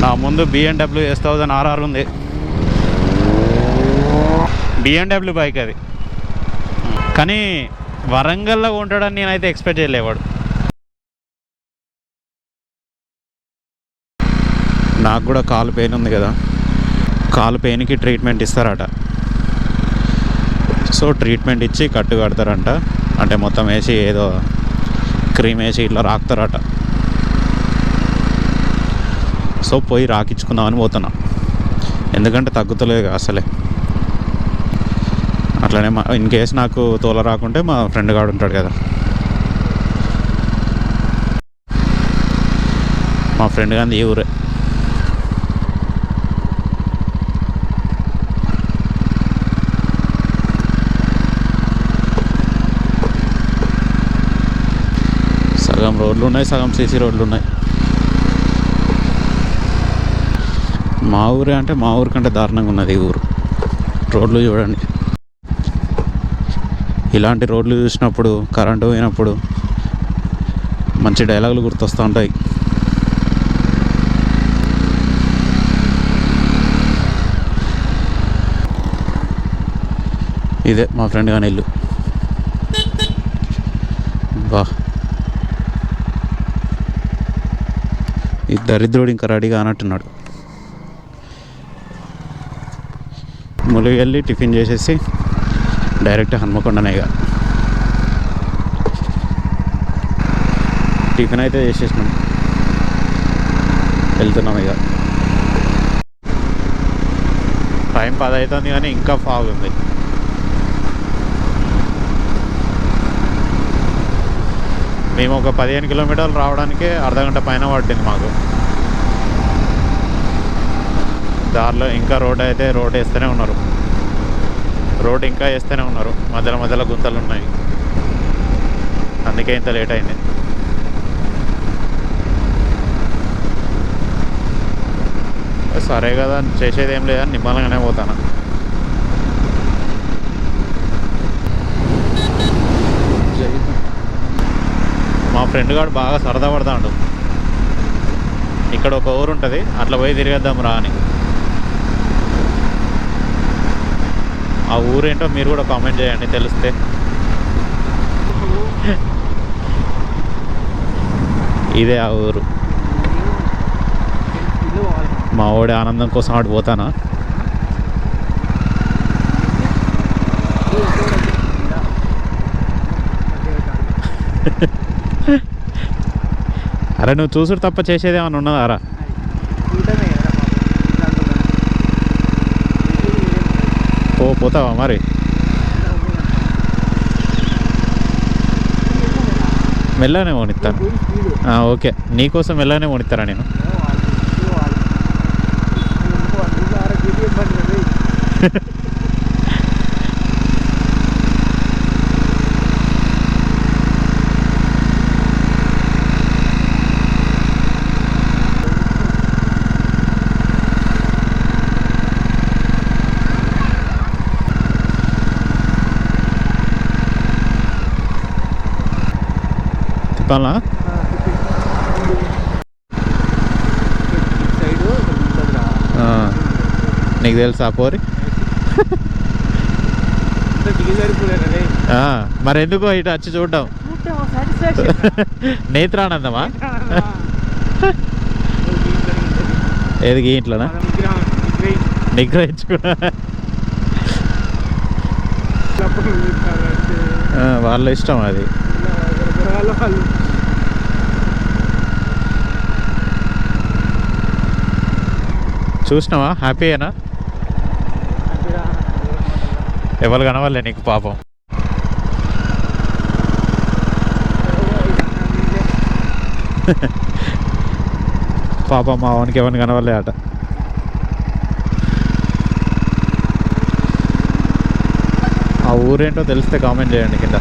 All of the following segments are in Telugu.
నా ముందు BMW S1000RR ఉంది. BMW బైక్ అది, కానీ వరంగల్లో ఉంటాడని నేనైతే ఎక్స్పెక్ట్ చేయలేవాడు. నాకు కూడా కాలు పెయిన్ ఉంది కదా, కాలు పెయిన్కి ట్రీట్మెంట్ ఇస్తారట. సో ట్రీట్మెంట్ ఇచ్చి కట్టు కడతారంట, అంటే మొత్తం వేసి ఏదో క్రీమ్ వేసి ఇట్లా రాకుతారట. సో పోయి రాకించుకుందామని పోతున్నా, ఎందుకంటే తగ్గుతలేదు అసలే. అట్లనే ఇన్ కేసు నాకు తోల రాకుంటే మా ఫ్రెండ్ గాడు ఉంటాడు కదా, మా ఫ్రెండ్ గాని ఈ ఊరే. సగం రోడ్లు ఉన్నాయి, సగం సీసీ రోడ్లు ఉన్నాయి. మా ఊరే అంటే మా ఊరి కంటే దారుణంగా ఉన్నది ఈ ఊరు. రోడ్లు చూడండి. ఇలాంటి రోడ్లు చూసినప్పుడు, కరెంటు పోయినప్పుడు మంచి డైలాగులు గుర్తొస్తూ ఉంటాయి. ఇదే మా ఫ్రెండ్ గాని ఇల్లు. బా, ఈ దరిద్రుడు ఇంకా రెడీగా అన్నట్టున్నాడు. ములిగి వెళ్ళి టిఫిన్ చేసేసి డైరెక్ట్ హన్మకొండనే. ఇక టిఫిన్ అయితే చేసేసినాం, వెళ్తున్నాం. ఇక టైం 10 అవుతుంది కానీ ఇంకా ఫాగ్ ఉంది. మేము ఒక 15 కిలోమీటర్లు రావడానికి అర్ధగంట పైన పట్టింది మాకు. దారిలో ఇంకా రోడ్ వేస్తూనే ఉన్నారు, రోడ్ ఇంకా వేస్తూనే ఉన్నారు. మధ్యలో మధ్యలో గుంతలు ఉన్నాయి, అందుకే ఇంత లేట్ అయింది. సరే కదా, చేసేది ఏం లేదని నిమ్మలంగానే పోతాను. మా ఫ్రెండ్ గారు బాగా సరదా పడతాడు. ఇక్కడ ఒక ఊరు ఉంటుంది, అట్లా పోయి తిరిగేద్దాం రా అని. ఆ ఊరేంటో మీరు కూడా కామెంట్ చేయండి తెలిస్తే. ఇదే ఆ ఊరు. మా వాడి ఆనందం కోసం ఆడు పోతానా. అరే నువ్వు చూసుడు తప్ప చేసేది ఏమైనా ఉన్నదా రా? పోతావా మరి? మెల్లనే పోనిస్తాను. ఓకే, నీకోసం మెల్లనే పోనిస్తారా నేను? తిప్పాలా? నీకు తెలుసా పోరి? మరి ఎందుకో ఇటు వచ్చి చూడడం నేత్రానందమా? ఏది ఇంట్లోనా నిగ్రహించుకున్నా? వాళ్ళ ఇష్టం అది. చూసినావా? హ్యాపీయేనా? ఎవరు కనవాలే నీకు పాపం. పాపం మా వానికి ఎవరిని కనవాలే అట. ఆ ఊరేంటో తెలిస్తే కామెంట్ చేయండి కింద.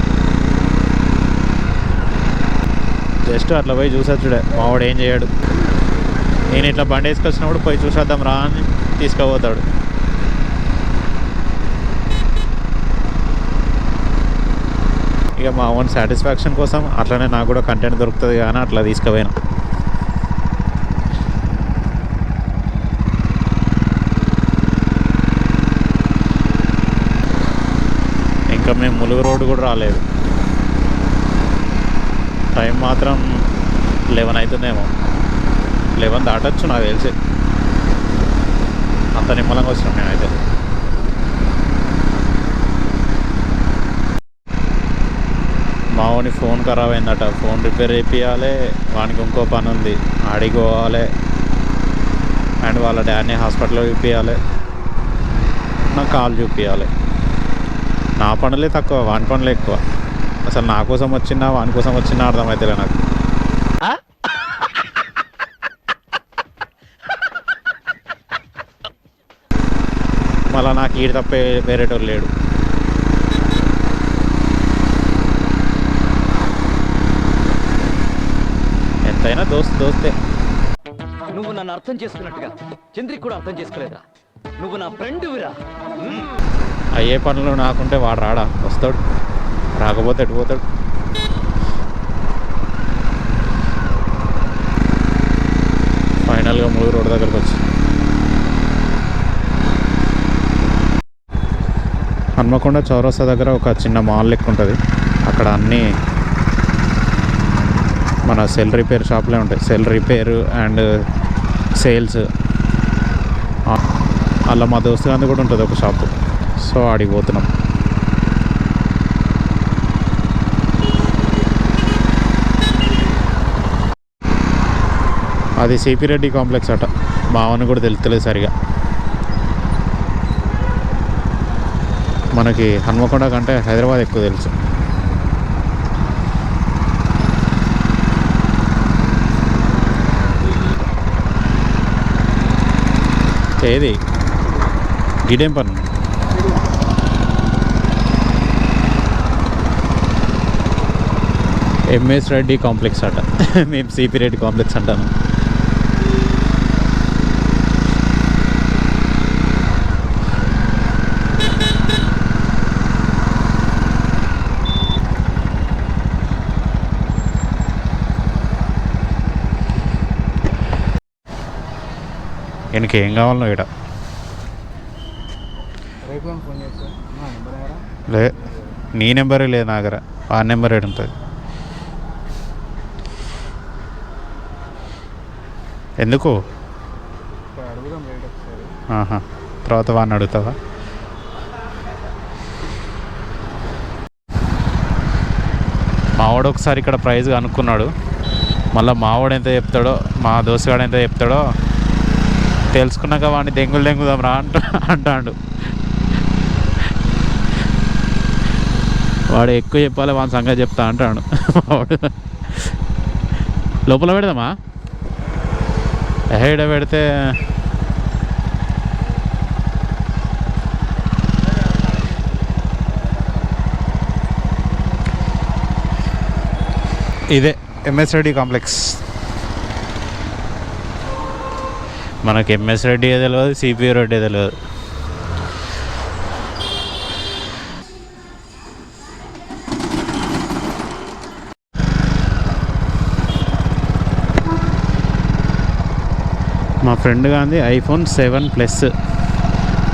జస్ట్ అట్లా పోయి చూసొచ్చుడే, మావాడు ఏం చేయడు. నేను ఇట్లా బండి వేసుకొచ్చినప్పుడు పోయి చూసేద్దాం రా అని తీసుకుపోతాడు. ఇక మా ఓన్ సాటిస్ఫాక్షన్ కోసం అట్లనే నాకు కూడా కంటెంట్ దొరుకుతుంది కానీ అట్లా తీసుకుపోయినా. ములుగు రోడ్డు కూడా రాలేదు. టైం మాత్రం 11 అవుతుందేమో, 11 దాటచ్చు నాకు తెలిసి. అంత నిమ్మలంగా వచ్చినాం నేనైతే. మావాని ఫోన్ ఖరాబ్ అయిందట, ఫోన్ రిపేర్ చేయించాలి. వానికి ఇంకో పని ఉంది, ఆడికి పోవాలి. అండ్ వాళ్ళ డాడీని హాస్పిటల్లో చూపించాలి, నాకు కాల్ చూపించాలి. నా పనులే తక్కువ, వాని పనులే ఎక్కువ. అసలు నా కోసం వచ్చినా వాని కోసం వచ్చినా అర్థమవుతలే నాకు. మళ్ళీ నాకు ఈడు తప్పే వేరేటోళ్ళు లేడు. ఎంతైనా దోస్తే. నువ్వు నన్ను అర్థం చేసుకున్నట్టుగా చంద్రిక్ కూడా అర్థం చేసుకోలేదురా. నువ్వు నా ఫ్రెండ్ విరా. అయ్యే పనులు నాకుంటే వాడు రాడా? వస్తాడు, రాకపోతే ఎటుపోతాడు. ఫైనల్గా ములుగు రోడ్ దగ్గరకు వచ్చి హన్మకొండ చౌరస్తా దగ్గర ఒక చిన్న మాల్ లెక్క ఉంటుంది. అక్కడ అన్నీ మన సెల్ రిపేర్ షాప్లే ఉంటాయి. Cell repair and sales. అలా మా దోస్తు గాంధీ కూడా ఉంటుంది ఒక షాపు. సో ఆడికి పోతున్నాం. అది సిపి రెడ్డి కాంప్లెక్స్ అట. మావని కూడా తెలుస్తలేదు సరిగా. మనకి హన్మకొండ కంటే హైదరాబాద్ ఎక్కువ తెలుసు. ఏది గిడేం పన్ను? ఎంఎస్ రెడ్డి కాంప్లెక్స్ అట. మేము సిపి రెడ్డి కాంప్లెక్స్ అంటాను. ఈయనకి ఏం కావాలనో ఇక్కడ లే, నీ నెంబరే లేదు నా దగ్గర. ఆ నెంబర్ ఏడు ఉంటుంది. ఎందుకు? తర్వాత వాడిని అడుగుతావా? మావాడు ఒకసారి ఇక్కడ ప్రైజ్ కనుక్కున్నాడు. మళ్ళీ మావాడు ఎంత చెప్తాడో, మా దోస్తుగాడు ఎంత చెప్తాడో తెలుసుకున్నాక వాడిని దెంగుదాం రా అంటాడు. వాడు ఎక్కువ చెప్పాలి, వాని సంగతి చెప్తా అంటాడు. వాడు లోపల పెడదామా? హెడ పెడితే ఇదే ఎంఎస్ రెడ్డి కాంప్లెక్స్. మనకి ఎంఎస్ రెడ్డి తెలియదు, సిపిఓ రెడ్డి తెలియదు. మా ఫ్రెండ్ గాంది ఐఫోన్ 7 ప్లస్,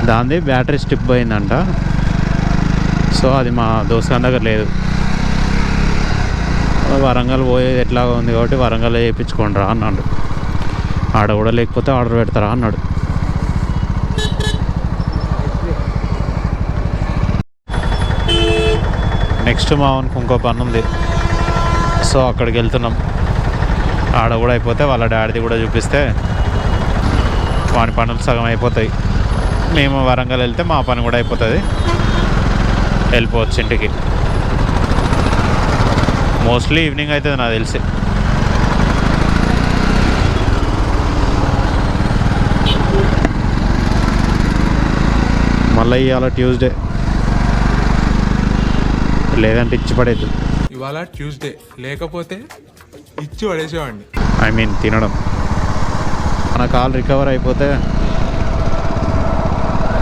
దాంది బ్యాటరీ స్టిప్ పోయిందంట. సో అది మా దోస్తు దగ్గర లేదు. వరంగల్ పోయేది ఎట్లాగా ఉంది కాబట్టి వరంగల్ చేయించుకోండి రా అన్నాడు. ఆడ కూడా లేకపోతే ఆర్డర్ పెడతారా అన్నాడు. నెక్స్ట్ మావనికి ఇంకో పని ఉంది. సో అక్కడికి వెళ్తున్నాం. ఆడ కూడా అయిపోతే వాళ్ళ డాడీది కూడా చూపిస్తే వాని పనులు సగం అయిపోతాయి. మేము వరంగల్ వెళ్తే మా పని కూడా అయిపోతుంది, వెళ్ళిపోవచ్చు ఇంటికి. మోస్ట్లీ ఈవినింగ్ అవుతుంది నాకు తెలిసి. మళ్ళీ ఇవాళ ట్యూస్డే, లేదంటే ఇచ్చి పడేది. ఇవాళ ట్యూస్డే, లేకపోతే ఇచ్చి పడేసేవాడిని. ఐ మీన్ తినడం. మన కాల్ రికవర్ అయిపోతే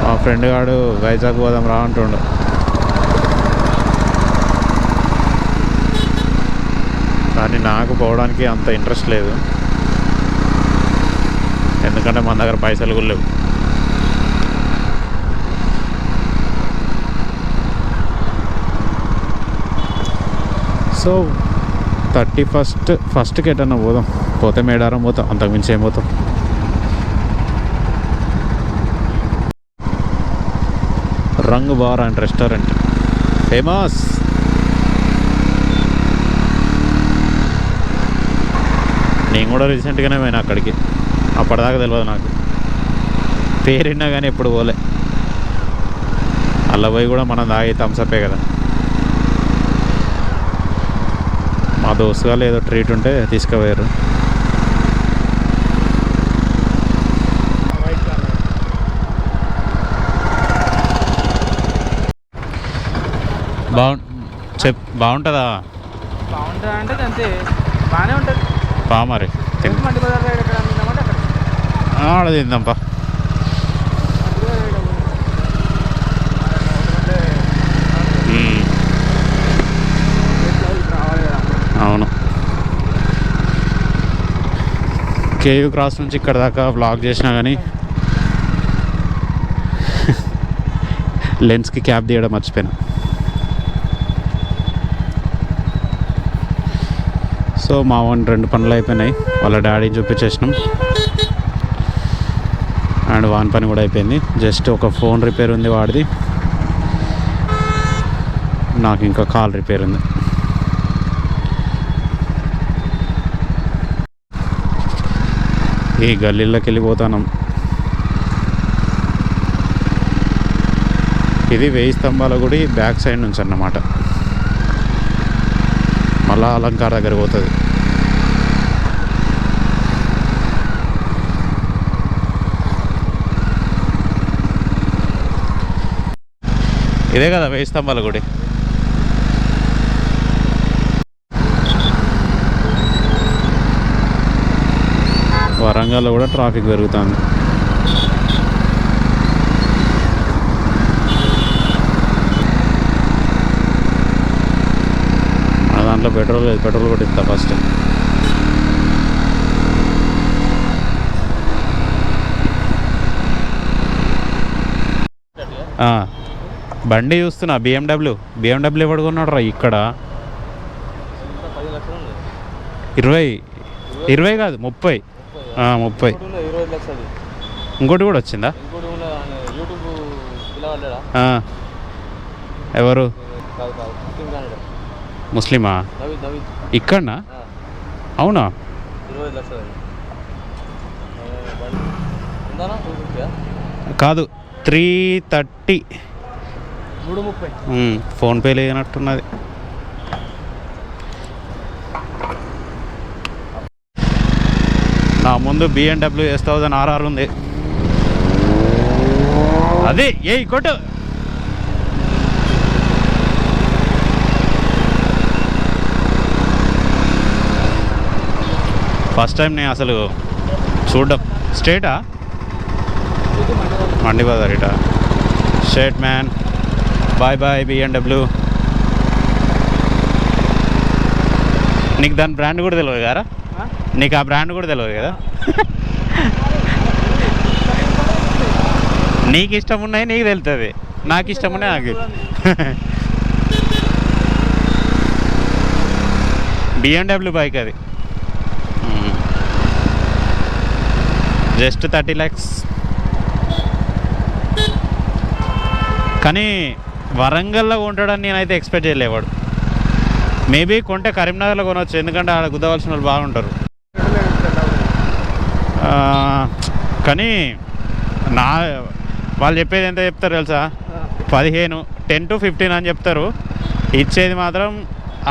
మా ఫ్రెండ్ గాడు వైజాగ్ పోదాం రా అంటుండు. కానీ నాకు పోవడానికి అంత ఇంట్రెస్ట్ లేదు, ఎందుకంటే మన దగ్గర పైసలు కూడా లేవు. సో 31st ఎటన్నా పోదాం, పోతే మేడారం పోతాం, అంతకుమించి ఏం పోతాం. రంగ్ బార్ అండ్ రెస్టారెంట్ ఫేమస్. నేను కూడా రీసెంట్గానే పోయినా అక్కడికి, అప్పటిదాకా తెలియదు నాకు, పేరున్నా కానీ ఎప్పుడు పోలే. అలా పోయి కూడా మనం తాగే థమ్సప్పే కదా. మా దోస్తు వాళ్ళు ఏదో ట్రీట్ ఉంటే తీసుకుపోయారు. బాగుంటుందా? బాగుంటుంది అంటే అంతే, బాగానే ఉంటుంది. మరి మండి బజార్ సైడ్ ఎక్కడ అమ్మిందామంటే అక్కడ ఆడ తిందాంపా. అవును, కేయూ క్రాస్ నుంచి ఇక్కడ దాకా బ్లాక్ చేసినా కానీ లెన్స్కి క్యాప్ తీయడం మర్చిపోయినా. సో మా వాన్ 2 పనులు అయిపోయినాయి, వాళ్ళ డాడీని చూపించేసినాం అండ్ వాన్ పని కూడా అయిపోయింది. జస్ట్ ఒక ఫోన్ రిపేర్ ఉంది వాడిది, నాకు ఇంకా కాల్ రిపేర్ ఉంది. ఈ గల్లీలోకి వెళ్ళిపోతాను. ఇది 1000 స్తంభాల గుడి బ్యాక్ సైడ్ నుంచి అన్నమాట, మళ్ళా అలంకార దగ్గర పోతుంది. ఇదే కదా 1000 స్తంభాల గుడి. వరంగల్లో కూడా ట్రాఫిక్ పెరుగుతుంది. మన దాంట్లో పెట్రోల్ లేదు, పెట్రోల్ కొట్టిస్తా ఫస్ట్. బండి చూస్తున్నా, బిఎండబ్ల్యూ పడుకున్నాడు రా ఇక్కడ. 20 కాదు 30. 30. ఇంకోటి కూడా వచ్చిందా? ఎవరు? ముస్లిమా? ఇక్కడనా? అవునా? కాదు 330. ఫోన్పే లేనట్టున్నది. నా ముందు బిఎండబ్ల్యూ S1000RR ఉంది. అదే కొట్టు. ఫస్ట్ టైం నేను అసలు చూడడం. స్ట్రేటా? మండి బజార్ ఇటా. Straight man. Boy BMW. నీకు దాని బ్రాండ్ కూడా తెలియదు కదా? నీకు ఆ బ్రాండ్ కూడా తెలియదు కదా? నీకు ఇష్టం ఉన్నాయి నీకు తెలుస్తుంది, నాకు ఇష్టం ఉన్నాయి నాకు. బిఎండబ్ల్యూ బైక్ అది, జస్ట్ 30 lakhs. కానీ వరంగల్లో కొంటాడని నేనైతే ఎక్స్పెక్ట్ చేయలేవాడు. మేబీ కొంటే కరీంనగర్లో కొనవచ్చు, ఎందుకంటే ఆడ గుద్దవలసిన వాళ్ళు బాగుంటారు. కానీ వాళ్ళు చెప్పేది ఎంత చెప్తారు తెలుసా? 15, 10 to 15 అని చెప్తారు. ఇచ్చేది మాత్రం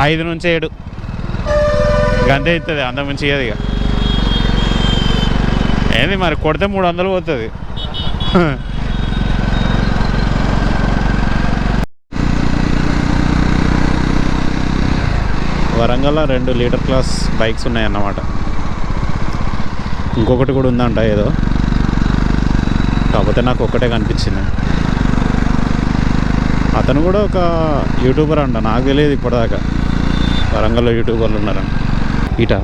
5 నుంచి 7 గంతే ఇస్తుంది, అంతకుమించి ఇయ్యదు. ఇక ఏంది మరి కొడితే 300 పోతుంది. వరంగల్లో 2 లీటర్ క్లాస్ బైక్స్ ఉన్నాయన్నమాట. ఇంకొకటి కూడా ఉందంట ఏదో, కాకపోతే నాకు ఒక్కటే కనిపించింది. అతను కూడా ఒక యూట్యూబర్ అంట, నాకు తెలియదు ఇప్పటిదాకా వరంగల్లో యూట్యూబర్లు ఉన్నారంట. ఇటా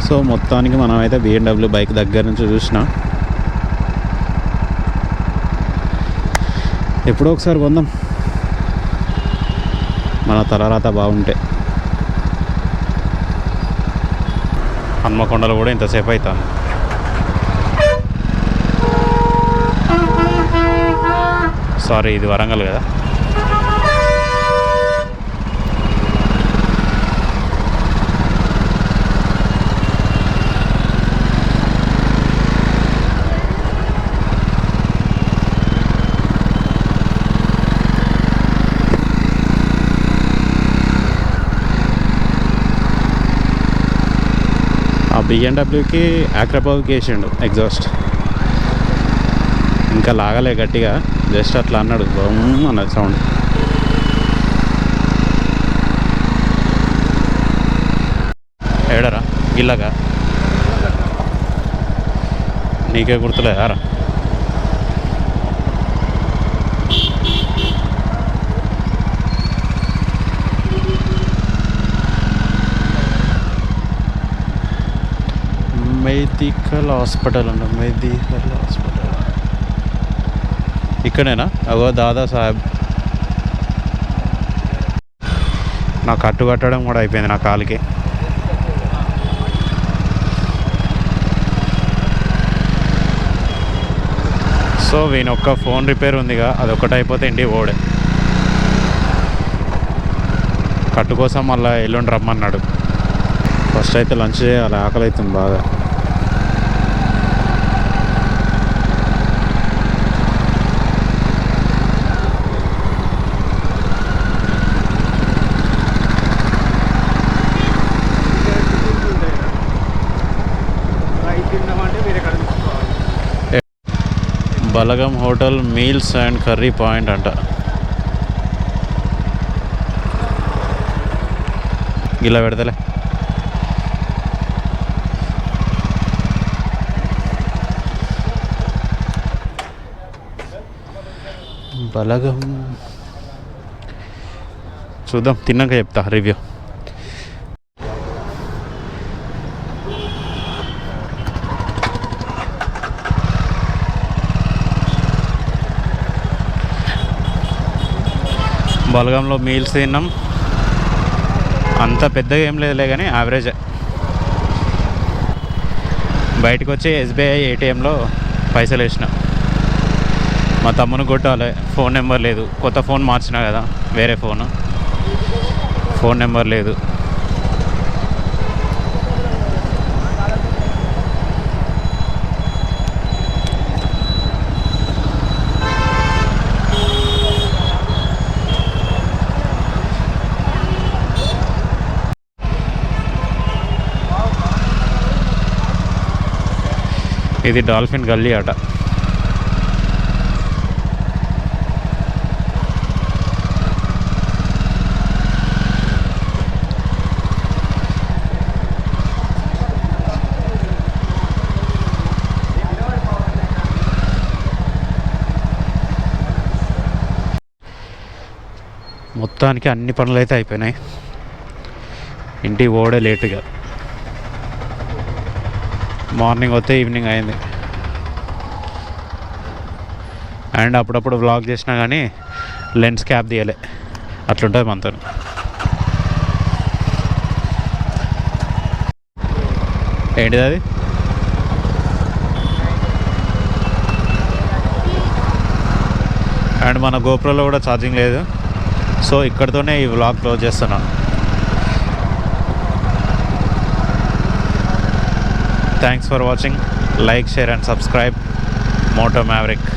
సో మొత్తానికి మనమైతే బిఎండబ్ల్యూ బైక్ దగ్గర నుంచి చూసినా ఎప్పుడో ఒకసారి కొందాం, మన తలరాత బాగుంటే. హన్మకొండలో కూడా ఇంతసేపు అవుతాను. సారీ, ఇది వరంగల్ కదా. ఆ బిఎండబ్ల్యూకి యాక్రబావ్కి వేసిండు ఎగ్జాస్ట్. ఇంకా లాగలే గట్టిగా, జస్ట్ అట్లా అన్నాడు, బమ్ అన్నది సౌండ్. ఏడరా గిల్లగా నీకే గుర్తులేదారా? మెడికల్ హాస్పిటల్ అండి, మెడికల్ హాస్పిటల్ ఇక్కడేనా? అగో దాదా సాహెబ్. నా కట్టు కట్టడం కూడా అయిపోయింది నా కాలుకి. సో వీని ఒక్క ఫోన్ రిపేర్ ఉందిగా, అదొక్కటి అయిపోతే ఇంటికి పోడే. కట్టు కోసం మళ్ళీ ఎల్లుండి రమ్మన్నాడు. ఫస్ట్ అయితే లంచ్ చేయాలి, ఆకలి అవుతుంది బాగా. Balagam hotel meals and curry point అంట. ఇలా పెడతలే. బలగం చూద్దాం, తిన్నాక చెప్తా రివ్యూ. బలగంలో మీల్స్ తిన్నాం, అంత పెద్దగా ఏం లేదులే కానీ యావరేజ్. బయటకు వచ్చి ఎస్బీఐ ఏటీఎంలో పైసలు వేసిన. మా తమ్ముని కొట్టాలి, ఫోన్ నెంబర్ లేదు. కొత్త ఫోన్ మార్చినా కదా, వేరే ఫోన్ నెంబర్ లేదు. ఇది డాల్ఫిన్ గల్లీ అట. మొత్తానికి అన్ని పనులు అయితే అయిపోయినాయి. ఇంటికి పోవడే లేటుగా. మార్నింగ్ వస్తే ఈవినింగ్ అయింది. అండ్ అప్పుడప్పుడు వ్లాగ్ చేసినా కానీ లెన్స్ క్యాప్ తీయలే, అట్లుంటుంది మనతో. ఏంటిది అది? అండ్ మన గోప్రోలో కూడా ఛార్జింగ్ లేదు. సో ఇక్కడితోనే ఈ వ్లాగ్ క్లోజ్ చేస్తున్నాను. Thanks for watching. Like, share and subscribe. Moto maverick.